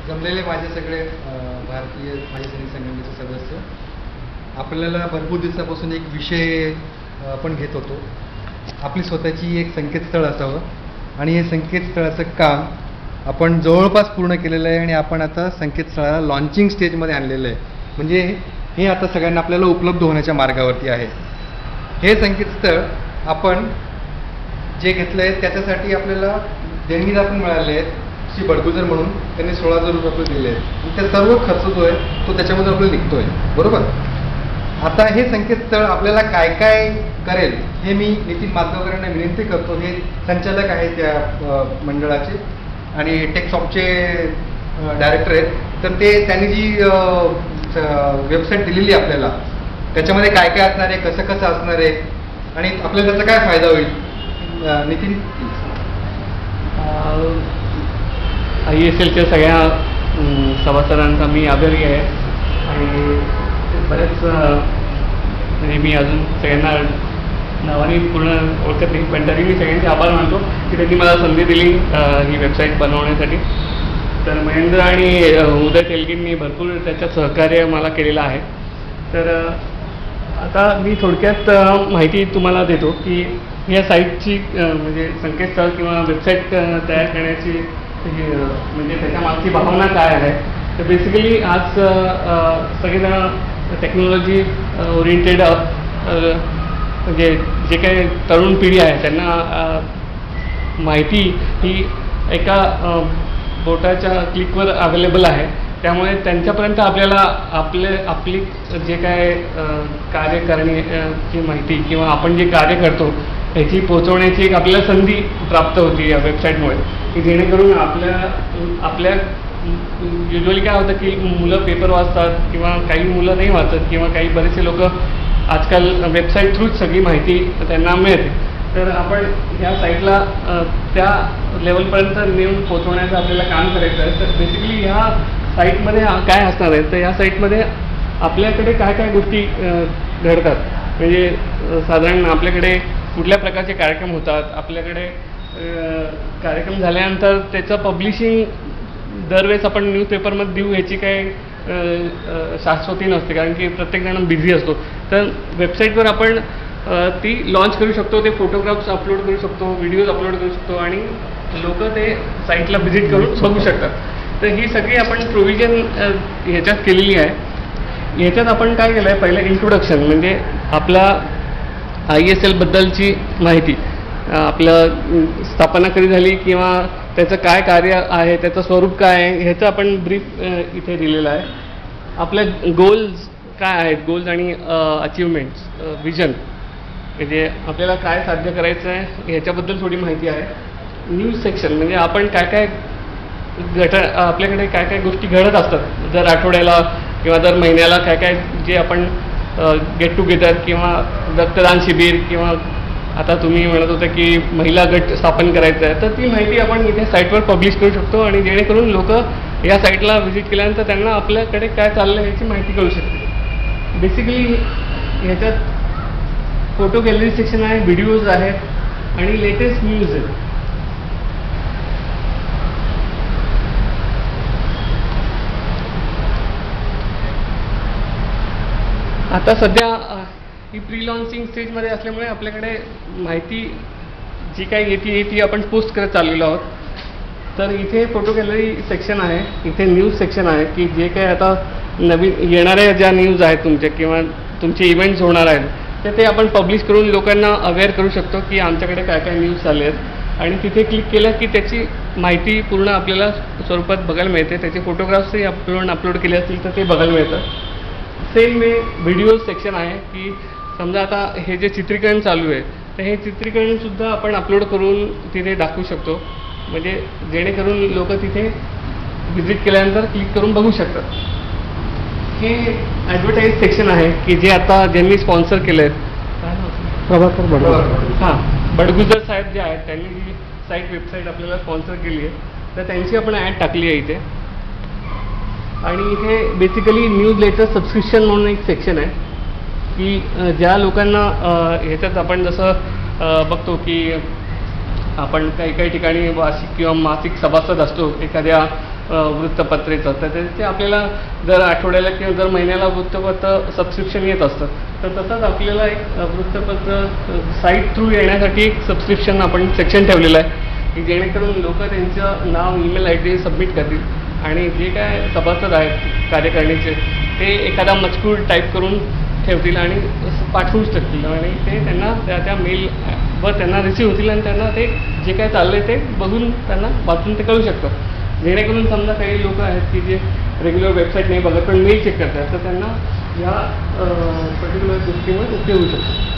जमलेले माझे सगळे भारतीय माझे सैनिक संघटनेचे सदस्य, आपल्याला भरपूर दिवसापासून एक विषय आपण घेत होतो. आपली स्वतःची एक संकेतस्थळ असावं आणि हे संकेतस्थळाचं काम आपण जवळपास पूर्ण केलेलं आहे आणि आपण आता संकेतस्थळाला लॉन्चिंग स्टेजमध्ये आणलेलं आहे. म्हणजे हे आता सगळ्यांना आपल्याला उपलब्ध होण्याच्या मार्गावरती आहे. हे संकेतस्थळ आपण जे घेतलं आहे त्याच्यासाठी आपल्याला देणगीदार पण मिळाले आहेत. श्री बडगुजर म्हणून त्यांनी 16,000 रुपये आपल्याला दिले आहेत आणि त्या सर्व खर्च जो आहे तो त्याच्यामध्ये आपल्याला निघतोय. बरोबर. आता हे संकेतस्थळ आपल्याला काय काय करेल हे मी नितीन माधवकरांना विनंती करतो. हे संचालक आहेत त्या मंडळाचे आणि टेकसॉफ्टचे डायरेक्टर आहेत. तर ते त्यांनी जी वेबसाईट दिलेली आहे आपल्याला त्याच्यामध्ये काय काय असणार आहे, कसं कसं असणार आहे आणि आपल्याला त्याचा काय फायदा होईल. नितीन. ISLच्या सगळ्या सभासदांचा मी आभारी आहे आणि बरेच म्हणजे मी अजून सगळ्यांना नावाने पूर्ण ओळखत नाही, पण तरी मी सगळ्यांचे आभार मानतो की त्यांनी मला संधी दिली ही वेबसाईट बनवण्यासाठी. तर महेंद्र आणि उदय तेलगींनी भरपूर त्याच्यात सहकार्य मला केलेलं आहे. तर आता मी थोडक्यात माहिती तुम्हाला देतो की या साईटची म्हणजे संकेतस्थळ किंवा वेबसाईट तयार करण्याची म्हणजे त्याच्या मागची भावना काय आहे. तर बेसिकली आज सगळेजण टेक्नॉलॉजी ओरिएंटेड म्हणजे जे काही तरुण पिढी आहे त्यांना माहिती ही एका बोटाच्या क्लिकवर अवेलेबल आहे. त्यामुळे त्यांच्यापर्यंत आपल्याला आपली जे काय कार्य करण्याची माहिती किंवा आपण जे कार्य करतो ह्याची पोहोचवण्याची एक आपल्याला संधी प्राप्त होती या वेबसाईटमुळे, की जेणेकरून आपल्या युजली काय होतं की मुलं पेपर वाचतात किंवा काही मुलं नाही वाचत किंवा काही बरेचसे लोक आजकाल वेबसाईट थ्रूच सगळी माहिती त्यांना मिळते. तर आपण ह्या साईटला त्या लेवलपर्यंत नेऊन पोहोचवण्याचं आपल्याला काम करायचं आहे. तर बेसिकली ह्या साईटमध्ये काय असणार आहे, तर ह्या साईटमध्ये आपल्याकडे काय काय गोष्टी घडतात म्हणजे साधारण आपल्याकडे कुठल्या प्रकारचे कार्यक्रम होतात, आपल्याकडे कार्यक्रम झाल्यानंतर त्याचं पब्लिशिंग दरवेळेस आपण न्यूजपेपरमध्ये देऊ ह्याची काही शाश्वती नसते, कारण की प्रत्येकजण बिझी असतो. तर वेबसाईटवर आपण ती लॉन्च करू शकतो, ते फोटोग्राफ्स अपलोड करू शकतो, व्हिडिओज अपलोड करू शकतो आणि लोक ते साईटला व्हिजिट करून बघू शकतात. तर ही सगळी आपण प्रोव्हिजन ह्याच्यात केलेली आहे. ह्याच्यात आपण काय केलं आहे, पहिलं इंट्रोडक्शन म्हणजे आपला ISL बद्दलची माहिती, आपलं स्थापना कधी झाली किंवा त्याचं काय कार्य आहे, त्याचं स्वरूप काय आहे ह्याचं आपण ब्रीफ इथे दिलेलं आहे. आपल्या गोल्स काय आहेत, गोल्स आणि अचिव्हमेंट्स, विजन म्हणजे आपल्याला काय साध्य करायचं आहे ह्याच्याबद्दल थोडी माहिती आहे. न्यूज सेक्शन म्हणजे आपण काय काय आपल्याकडे काय काय गोष्टी घडत असतात दर आठवड्याला किंवा दर महिन्याला, काय काय जे आपण गेट टुगेदर किंवा रक्तदान शिबिर किंवा आता तुम्ही म्हणत होता की महिला गट स्थापन करायचं आहे, तर ती माहिती आपण इथे साईटवर पब्लिश करू शकतो आणि जेणेकरून लोक या साईटला व्हिजिट केल्यानंतर त्यांना आपल्याकडे काय चाललं याची माहिती कळू शकते. बेसिकली ह्याच्यात फोटो गॅलरी सेक्शन आहे, व्हिडिओज आहेत आणि लेटेस्ट न्यूज आहे. आता सध्या ही प्री लॉन्चिंग स्टेजमध्ये असल्यामुळे आपल्याकडे माहिती जी काही येते ती आपण पोस्ट करत चाललेलो आहोत. तर इथे फोटो गॅलरी सेक्शन आहे, इथे न्यूज सेक्शन आहे की जे काही आता नवीन येणाऱ्या ज्या न्यूज आहेत तुमच्या किंवा तुमचे इव्हेंट्स होणार आहेत तर ते आपण पब्लिश करून लोकांना अवेअर करू शकतो की आमच्याकडे काय काय न्यूज चालले आहेत. आणि तिथे क्लिक केलं की त्याची माहिती पूर्ण आपल्याला स्वरूपात बघायला मिळते. त्याचे फोटोग्राफ्सही अपलोड केले असतील तर ते बघायला मिळतं. सेम वे व्हिडिओ सेक्शन आहे की समजा आता हे जे चित्रीकरण चालू आहे तर हे चित्रीकरणसुद्धा आपण अपलोड करून तिथे दाखवू शकतो, म्हणजे जेणेकरून लोक तिथे व्हिजिट केल्यानंतर क्लिक करून बघू शकतात. हे ॲडव्हर्टाईज सेक्शन आहे की जे आता ज्यांनी स्पॉन्सर केलं आहे प्रभाकर बडगुजर साहेब जे आहेत त्यांनी ही वेबसाईट आपल्याला स्पॉन्सर केली आहे, तर त्यांची आपण ॲड टाकली आहे इथे. आणि इथे बेसिकली न्यूज लेटर सबस्क्रिप्शन म्हणून एक सेक्शन आहे की ज्या लोकांना ह्याच्यात आपण जसं बघतो की आपण काही काही ठिकाणी वार्षिक किंवा मासिक सभासद असतो एखाद्या वृत्तपत्रेचं, तर ते आपल्याला दर आठवड्याला किंवा दर महिन्याला वृत्तपत्र सबस्क्रिप्शन येत असतं. तर तसंच आपल्याला एक वृत्तपत्र साईट थ्रू येण्यासाठी एक सबस्क्रिप्शन आपण सेक्शन ठेवलेलं आहे की जेणेकरून लोक त्यांचं नाव, ईमेल ID सबमिट करतील आणि जे काय सभासद आहेत कार्यकारिणीचे ते एखादा मजकूर टाईप करून ठेवतील आणि पाठवू शकतील आणि ते त्यांना त्या मेलवर त्यांना रिसीव्ह होतील आणि त्यांना ते जे काय चाललं ते बघून त्यांना वाचून ते कळू शकतं. जेणेकरून समजा काही लोक आहेत की जे रेग्युलर वेबसाईट नाही बघत पण मेल चेक करतात, तर त्यांना या पर्टिक्युलर गोष्टीवर उपयोग होऊ शकतो.